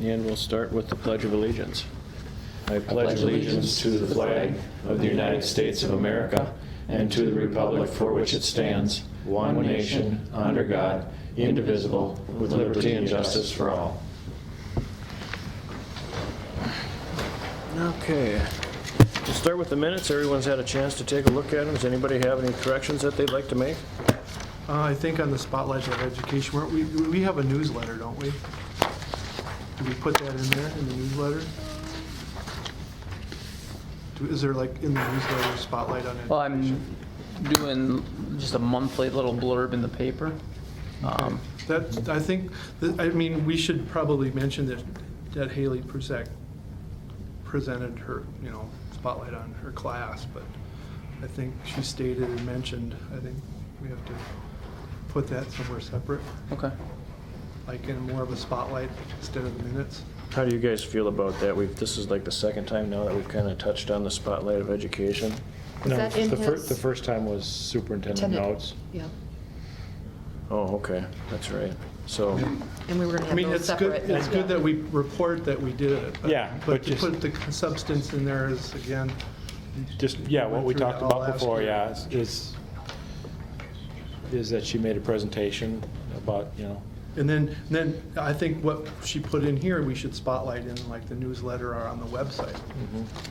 And we'll start with the Pledge of Allegiance. I pledge allegiance to the flag of the United States of America and to the republic for which it stands, one nation, under God, indivisible, with liberty and justice for all. Okay. We'll start with the minutes. Everyone's had a chance to take a look at them. Does anybody have any corrections that they'd like to make? I think on the Spotlight of Education, we have a newsletter, don't we? Do we put that in there, in the newsletter? Is there like in the newsletter Spotlight on Education? Well, I'm doing just a monthly little blurb in the paper. That, I think, I mean, we should probably mention that Haley presented her, Spotlight on her class, but I think she stated and mentioned, I think we have to put that somewhere separate, Okay. like in more of a spotlight instead of the minutes. How do you guys feel about that? This is like the second time now that we've kind of touched on the Spotlight of Education. No, that in the his- first time was superintendent notes. Yeah, Oh, okay, that's right. So, and we were gonna I have mean, those it's good, separate. it's good that we report that we did it. Yeah, but to just- put the substance in there is, again. Just, yeah, what we went through talked that all about last before, year. yeah, is that she made a presentation about, And then I think what she put in here, we should spotlight in like the newsletter or on the website.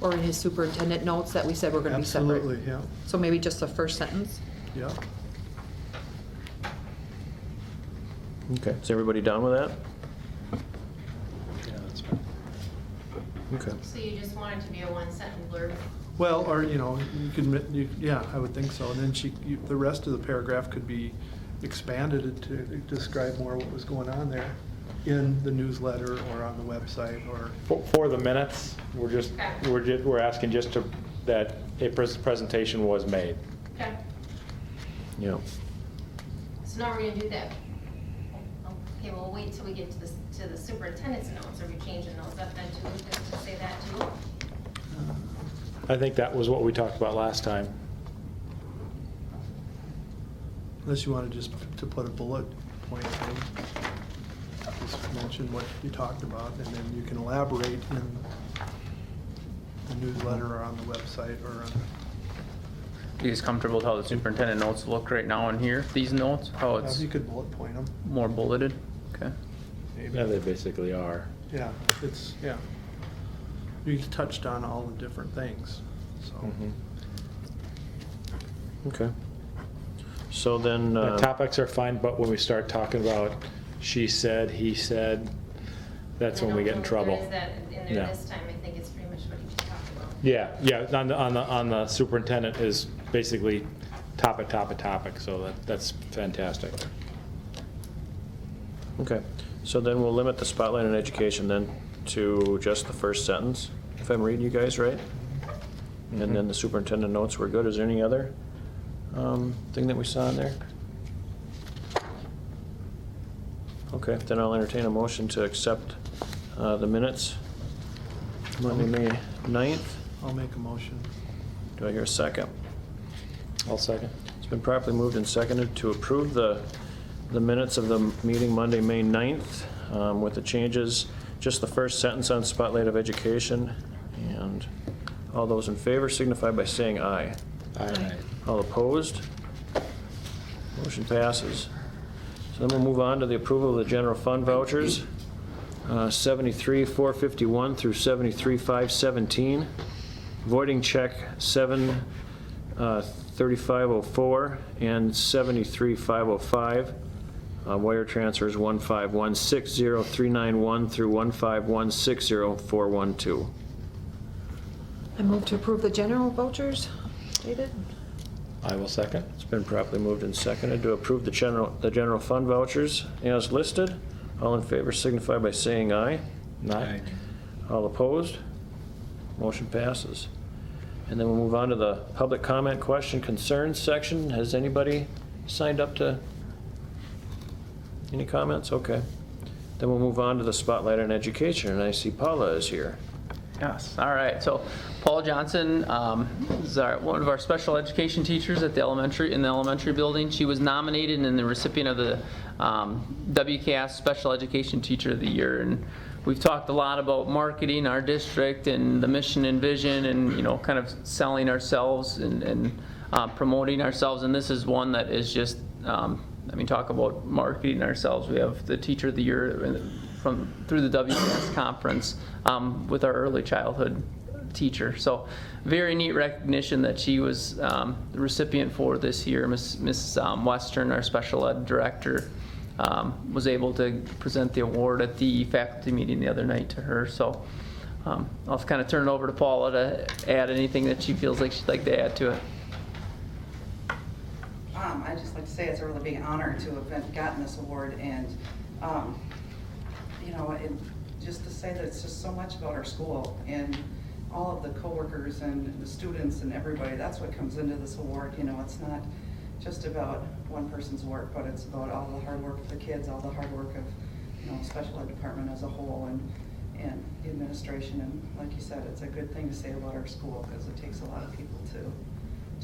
Or in his superintendent notes that we said were gonna be separate. Absolutely, yeah, So maybe just the first sentence? yeah. okay, is everybody done with that? yeah, that's fine. Okay. So you just want it to be a one-sentence blurb? Well, or, you could, yeah, I would think so. And then the rest of the paragraph could be expanded to describe more what was going on there in the newsletter or on the website or. For the minutes, we're asking just that a presentation was made. Okay, Yeah. so now we're gonna do that. Okay, we'll wait till we get to the superintendent's notes. Are we changing those up then too, just to say that too? I think that was what we talked about last time. Unless you wanted just to put a bullet point in, just mention what you talked about, and then you can elaborate in the newsletter or on the website or on. You guys comfortable with how the superintendent notes look right now in here? These notes, how it's You could bullet point them. more bulleted? Okay. Yeah, they basically are. Yeah, yeah. You touched on all the different things, so. Mhm. Okay. So then, The topics are fine, but when we start talking about she said, he said, that's when we get in trouble. There is that in there Yeah. this time. I think it's pretty much what he just talked about. Yeah, on the superintendent is basically topic, so that's fantastic. okay, so then we'll limit the Spotlight on Education then to just the first sentence, if I'm reading you guys right? And then the superintendent notes were good. Is there any other thing that we saw in there? Okay, then I'll entertain a motion to accept the minutes, Monday, May 9th. I'll make a motion. Do I hear a second? I'll second. It's been properly moved and seconded to approve the minutes of the meeting Monday, May 9th, with the changes, just the first sentence on Spotlight of Education. And all those in favor signify by saying aye. Aye. All opposed? Motion passes. So then we'll move on to the approval of the general fund vouchers, 73,451 through 73,517. Voiding check 73504 and 73,505. Wire transfers 15160,391 through 15160,412. I move to approve the general vouchers, David? I will second. It's been properly moved and seconded to approve the general fund vouchers as listed. All in favor signify by saying aye. Aye. All opposed? Motion passes. And then we'll move on to the public comment question concerns section. Has anybody signed up to any comments? Okay. Then we'll move on to the Spotlight on Education, and I see Paula is here. Yes, all right. So Paul Johnson is one of our special education teachers at the elementary building. She was nominated and the recipient of the WCAS Special Education Teacher of the Year. And we've talked a lot about marketing our district and the mission and vision and, kind of selling ourselves and promoting ourselves. And this is one that is just, talk about marketing ourselves. We have the Teacher of the Year through the WS conference with our early childhood teacher. So very neat recognition that she was the recipient for this year. Miss Western, our special ed director, was able to present the award at the faculty meeting the other night to her. So I'll kind of turn it over to Paula to add anything that she feels like she'd like to add to it. I'd just like to say it's a really big honor to have gotten this award, and and just to say that it's just so much about our school and all of the coworkers and the students and everybody. That's what comes into this award. It's not just about one person's work, but it's about all the hard work of the kids, all the hard work of special ed department as a whole, and the administration. And like you said, it's a good thing to say about our school because it takes a lot of people to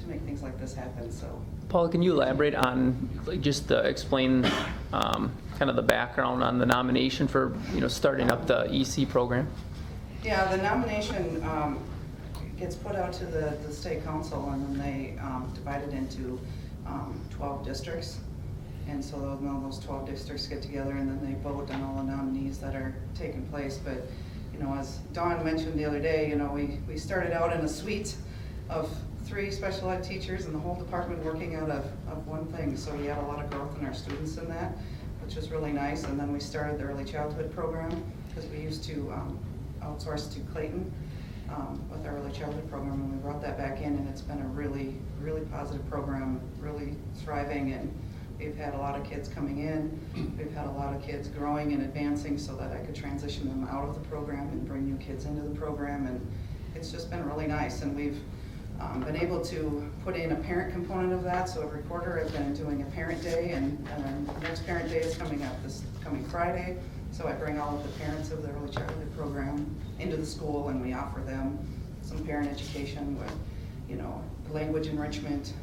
make things like this happen. So, Paula, can you elaborate on just explain kind of the background on the nomination for starting up the EC program? Yeah, the nomination gets put out to the state council, and then they divide it into 12 districts. And so those 12 districts get together, and then they vote on all the nominees that are taking place. But as Dawn mentioned the other day, we started out in a suite of 3 special ed teachers and the whole department working out of one thing. So we had a lot of growth in our students in that, which was really nice. And then we started the early childhood program because we used to outsource to Clayton with our early childhood program, and we brought that back in, and it's been a really, really positive program, really thriving, and we've had a lot of kids coming in. We've had a lot of kids growing and advancing so that I could transition them out of the program and bring new kids into the program, and it's just been really nice. And we've been able to put in a parent component of that. So every quarter I've been doing a parent day, and the next parent day is coming up this coming Friday. So I bring all of the parents of the early childhood program into the school, and we offer them some parent education with, language enrichment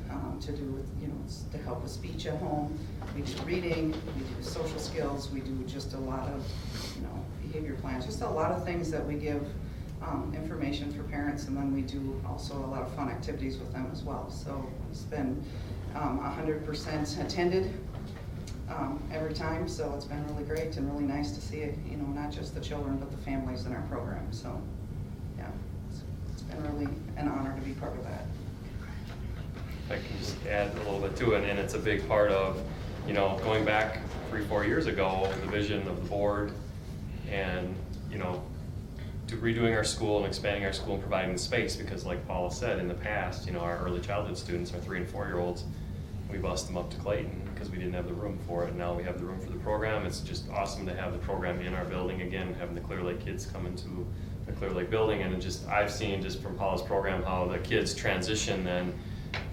to do with, to help with speech at home. We do reading, we do social skills, we do just a lot of, behavior plans, just a lot of things that we give information for parents, and then we do also a lot of fun activities with them as well. So it's been 100% attended every time, so it's been really great and really nice to see it, not just the children but the families in our program. So yeah, it's been really an honor to be part of that. I can just add a little bit to it, and it's a big part of, going back 3-4 years ago, the vision of the board and, redoing our school and expanding our school and providing the space, because like Paula said, in the past, our early childhood students, our 3- and 4-year-olds, we bust them up to Clayton because we didn't have the room for it. Now we have the room for the program. It's just awesome to have the program in our building again, having the Clear Lake kids come into the Clear Lake building. And I've seen just from Paula's program how the kids transition then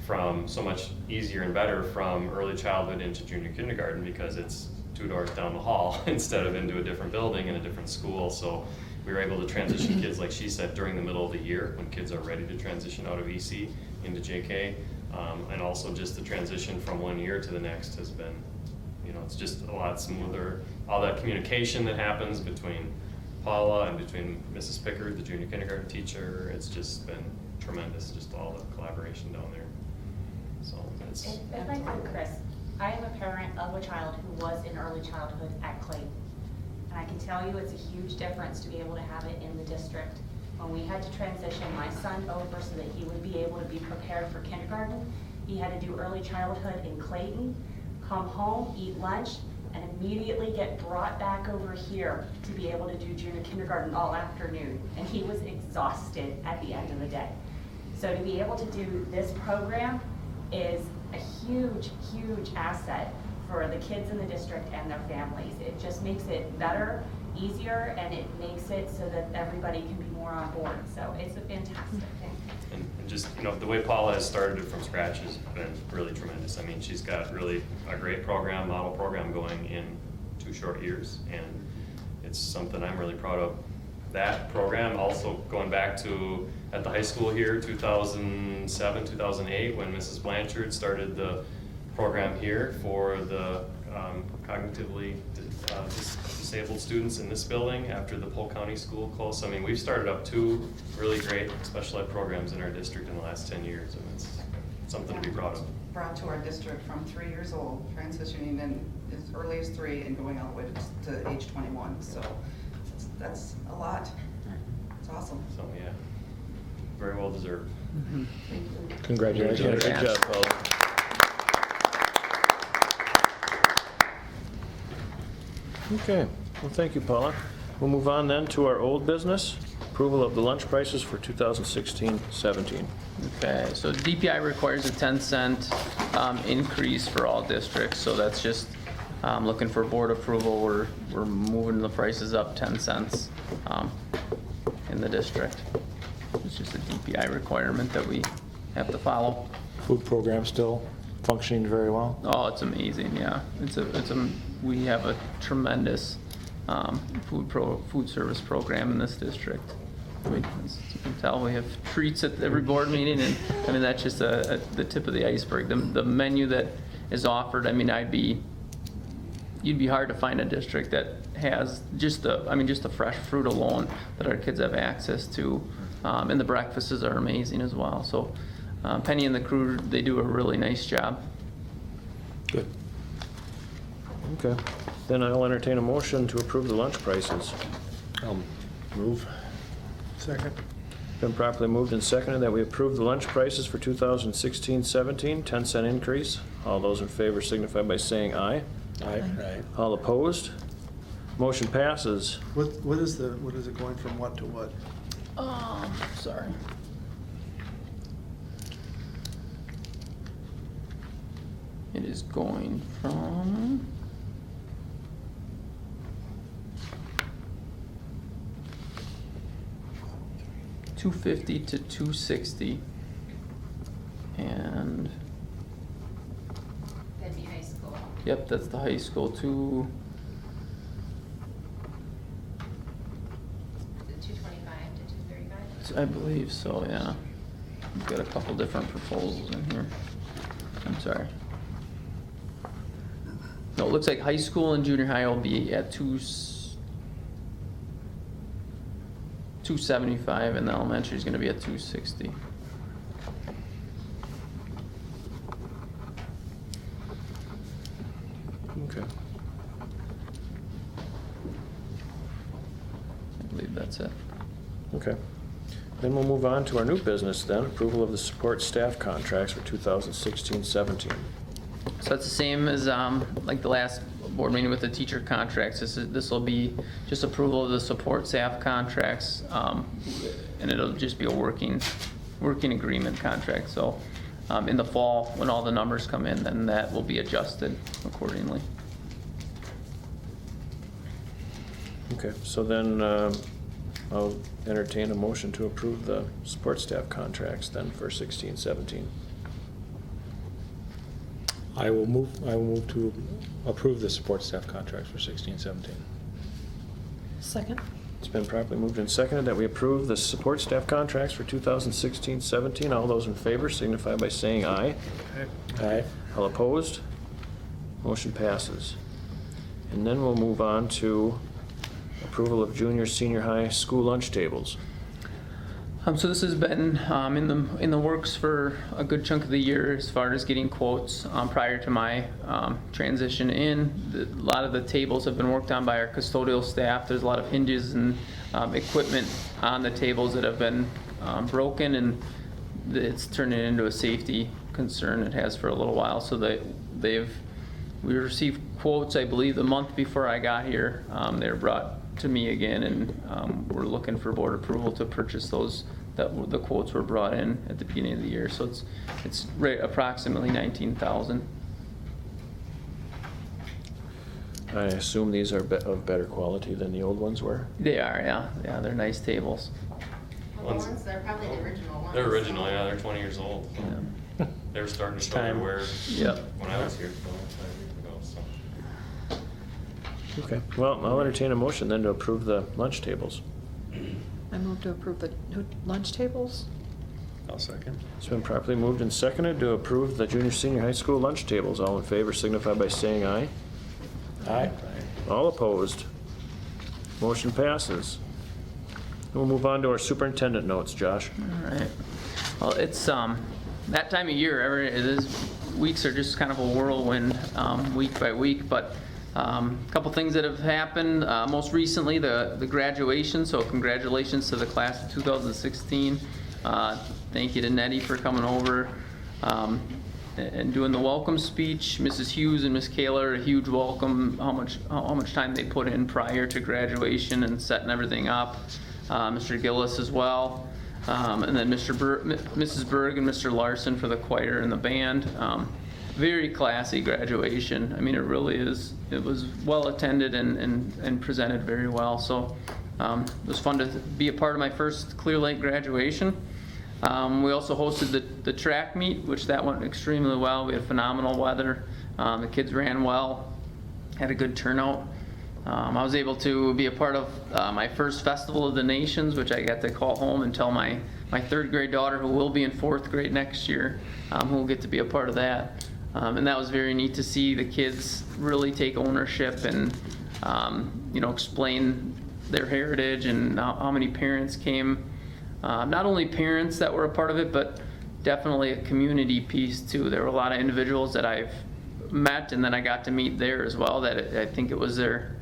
from so much easier and better from early childhood into junior kindergarten, because it's 2 doors down the hall instead of into a different building in a different school. So we were able to transition kids, like she said, during the middle of the year when kids are ready to transition out of EC into JK. And also just the transition from one year to the next has been, it's just a lot smoother. All that communication that happens between Paula and between Mrs. Pickard, the junior kindergarten teacher, it's just been tremendous, just all the collaboration down there. So it's... If I could, Chris, I am a parent of a child who was in early childhood at Clayton. And I can tell you it's a huge difference to be able to have it in the district. When we had to transition my son over so that he would be able to be prepared for kindergarten, he had to do early childhood in Clayton, come home, eat lunch, and immediately get brought back over here to be able to do junior kindergarten all afternoon. And he was exhausted at the end of the day. So to be able to do this program is a huge, huge asset for the kids in the district and their families. It just makes it better, easier, and it makes it so that everybody can be more on board. So it's a fantastic thing. And just, the way Paula has started it from scratch has been really tremendous. I mean, she's got really a great program, model program going in 2 short years, and it's something I'm really proud of. That program also going back to at the high school here, 2007, 2008, when Mrs. Blanchard started the program here for the cognitively disabled students in this building after the Polk County School closed. So, I mean, we've started up 2 really great special ed programs in our district in the last 10 years, and it's something to be proud of. Brought to our district from 3 years old, transitioning in as early as 3 and going all the way to age 21. So that's a lot. It's awesome. So, yeah, very well deserved. Congratulations. Good job, Paula. Okay, well, thank you, Paula. We'll move on then to our old business, approval of the lunch prices for 2016-17. Okay, so DPI requires a 10-cent increase for all districts, so that's just looking for board approval. We're moving the prices up 10 cents in the district. It's just a DPI requirement that we have to follow. Food program still functioning very well? Oh, it's amazing, yeah. We have a tremendous food service program in this district. As you can tell, we have treats at every board meeting, and I mean, that's just the tip of the iceberg. The menu that is offered, I mean, you'd be hard to find a district that has just the fresh fruit alone that our kids have access to. And the breakfasts are amazing as well. So Penny and the crew, they do a really nice job. Good. Okay, then I'll entertain a motion to approve the lunch prices. Move. Second. Been properly moved and seconded that we approve the lunch prices for 2016-17, 10-cent increase. All those in favor signify by saying aye. Aye. All opposed? Motion passes. What is it going from what to what? Sorry. It is going from $250 to $260, and That'd be high school. yep, that's the high school too. The 225 to 235. I believe so, yeah. We've got a couple different proposals in here. I'm sorry. No, it looks like high school and junior high will be at 275, and the elementary is gonna be at 260. Okay. I believe that's it. Okay. Then we'll move on to our new business then, approval of the support staff contracts for 2016-17. So that's the same as like the last board meeting with the teacher contracts. This will be just approval of the support staff contracts, and it'll just be a working agreement contract. So in the fall, when all the numbers come in, then that will be adjusted accordingly. Okay, so then I'll entertain a motion to approve the support staff contracts then for 16-17. I will move to approve the support staff contracts for 16-17. Second. It's been properly moved and seconded that we approve the support staff contracts for 2016-17. All those in favor signify by saying aye. Aye. All opposed? Motion passes. And then we'll move on to approval of junior, senior high school lunch tables. So this has been in the works for a good chunk of the year as far as getting quotes prior to my transition in. A lot of the tables have been worked on by our custodial staff. There's a lot of hinges and equipment on the tables that have been broken, and it's turning into a safety concern. It has for a little while. So we received quotes, I believe, the month before I got here. They were brought to me again, and we're looking for board approval to purchase those. The quotes were brought in at the beginning of the year, so it's right approximately $19,000. I assume these are of better quality than the old ones were? They are, yeah, they're nice tables. Well, the ones, they're probably the original ones. They're original, yeah, they're 20 years old. Yeah. They were starting to show Time. their wear Yep. when I was here, so 5 years ago, so. Okay, well, I'll entertain a motion then to approve the lunch tables. I move to approve the new lunch tables. I'll second. It's been properly moved and seconded to approve the junior, senior high school lunch tables. All in favor signify by saying aye. Aye. All opposed? Motion passes. We'll move on to our superintendent notes, Josh. All right. Well, it's that time of year. Weeks are just kind of a whirlwind, week by week. But a couple things that have happened. Most recently, the graduation. So congratulations to the class of 2016. Thank you to Nettie for coming over and doing the welcome speech. Mrs. Hughes and Miss Kaler, a huge welcome. How much time they put in prior to graduation and setting everything up. Mr. Gillis as well. And then Mrs. Berg and Mr. Larson for the choir and the band. Very classy graduation. I mean, it really is. It was well attended and presented very well. So it was fun to be a part of my first Clear Lake graduation. We also hosted the track meet, which that went extremely well. We had phenomenal weather. The kids ran well, had a good turnout. I was able to be a part of my first Festival of the Nations, which I got to call home and tell my third grade daughter, who will be in fourth grade next year, who will get to be a part of that. And that was very neat to see the kids really take ownership and explain their heritage and how many parents came. Not only parents that were a part of it, but definitely a community piece too. There were a lot of individuals that I've met and then I got to meet there as well, that I think it was their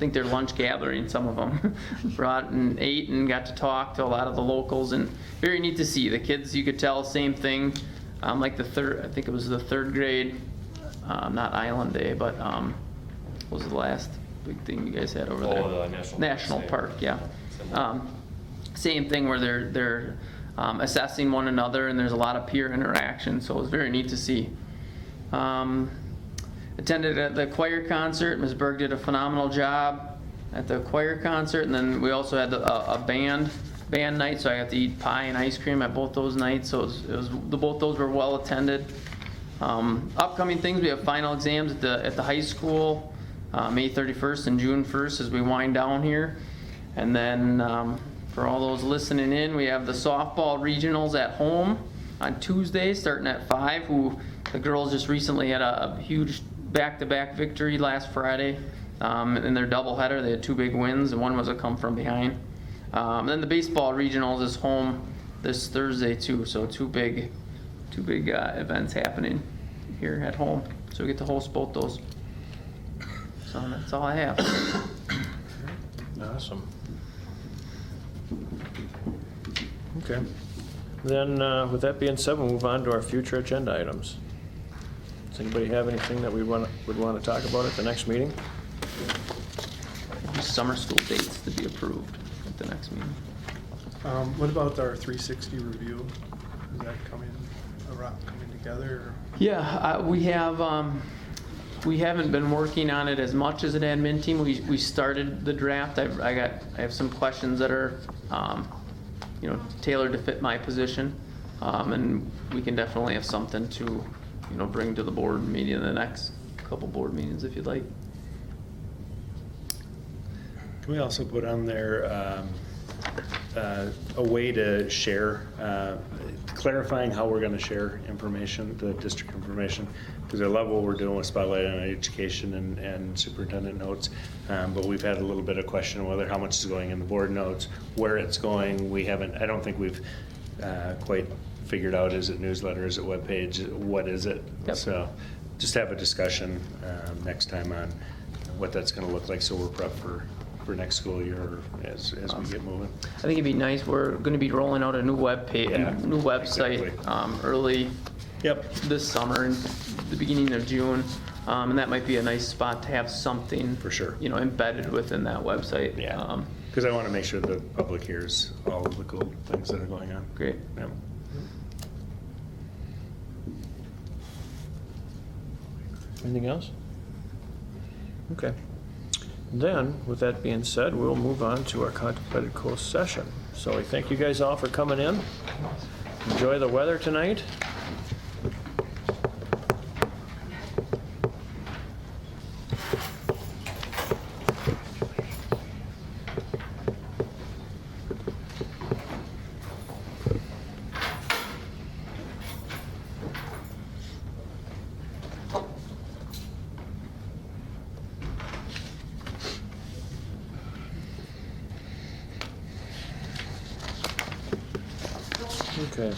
lunch gathering. Some of them brought and ate and got to talk to a lot of the locals, and very neat to see the kids. You could tell same thing, like I think it was the third grade, not Island Day, but what was the last big thing you guys had over there? The National Park, yeah. Same thing where they're assessing one another, and there's a lot of peer interaction, so it was very neat to see. Attended at the choir concert. Ms. Berg did a phenomenal job at the choir concert, and then we also had a band night, so I got to eat pie and ice cream at both those nights. So both those were well attended. Upcoming things: we have final exams at the high school, May 31st and June 1st as we wind down here, and then for all those listening in, we have the softball regionals at home on Tuesday, starting at 5. The girls just recently had a huge back-to-back victory last Friday in their doubleheader. They had 2 big wins, and one was a come from behind. Then the baseball regionals is home this Thursday too, so two big events happening here at home. So we get to host both those. So that's all I have. Awesome. Okay. Then, with that being said, we'll move on to our future agenda items. Does anybody have anything that would want to talk about at the next meeting? Summer school dates to be approved at the next meeting. What about our 360 review? Is that coming together? Or? Yeah, we haven't been working on it as much as an admin team. We started the draft. I have some questions that are tailored to fit my position, and we can definitely have something to bring to the board meeting in the next couple board meetings if you'd like. Can we also put on there a way to share, clarifying how we're going to share information, the district information? Because I love what we're doing with Spotlight on Education and superintendent notes, but we've had a little bit of question whether how much is going in the board notes, where it's going. I don't think we've quite figured out, is it newsletter, is it webpage, what is it? Yep. So just have a discussion next time on what that's going to look like, so we're prepped for next school year as we get moving. I think it'd be nice. We're going to be rolling out a new new website exactly. Early this summer, in the beginning of June, and that might be a nice spot to have something For sure. Embedded within that website. Yeah. Because I want to make sure the public hears all of the cool things that are going on. Great. Yep. Anything else? Okay. Then, with that being said, we'll move on to our contemplated closed session. So we thank you guys all for coming in. Enjoy the weather tonight. Okay.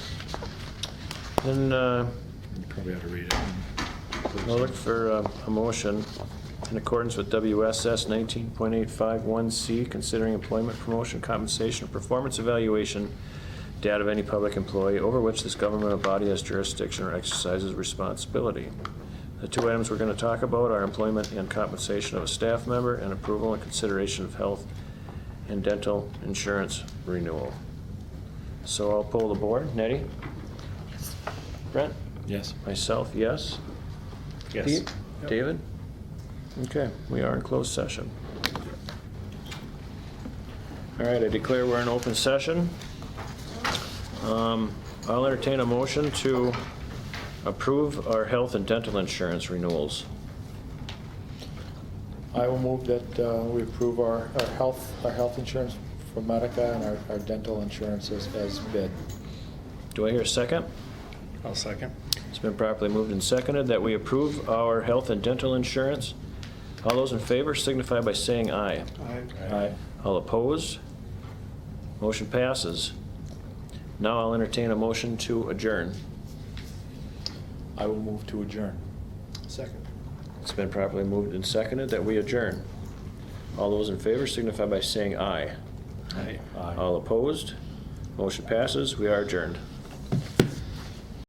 Then, You probably ought to read it. I'll look for a motion in accordance with WSS 19.851C, considering employment, promotion, compensation, or performance evaluation data of any public employee over which this governmental body has jurisdiction or exercises responsibility. The two items we're going to talk about are employment and compensation of a staff member and approval and consideration of health and dental insurance renewal. So I'll poll the board. Nettie? Brent? Yes. Myself, yes. Yes. Pete? David? Okay, we are in closed session. All right, I declare we're in open session. I'll entertain a motion to approve our health and dental insurance renewals. I will move that we approve our health insurance for Medica and our dental insurance as bid. Do I hear a second? I'll second. It's been properly moved and seconded that we approve our health and dental insurance. All those in favor signify by saying aye. Aye. All opposed? Motion passes. Now I'll entertain a motion to adjourn. I will move to adjourn. Second. It's been properly moved and seconded that we adjourn. All those in favor signify by saying aye. Aye. Aye. All opposed? Motion passes. We are adjourned.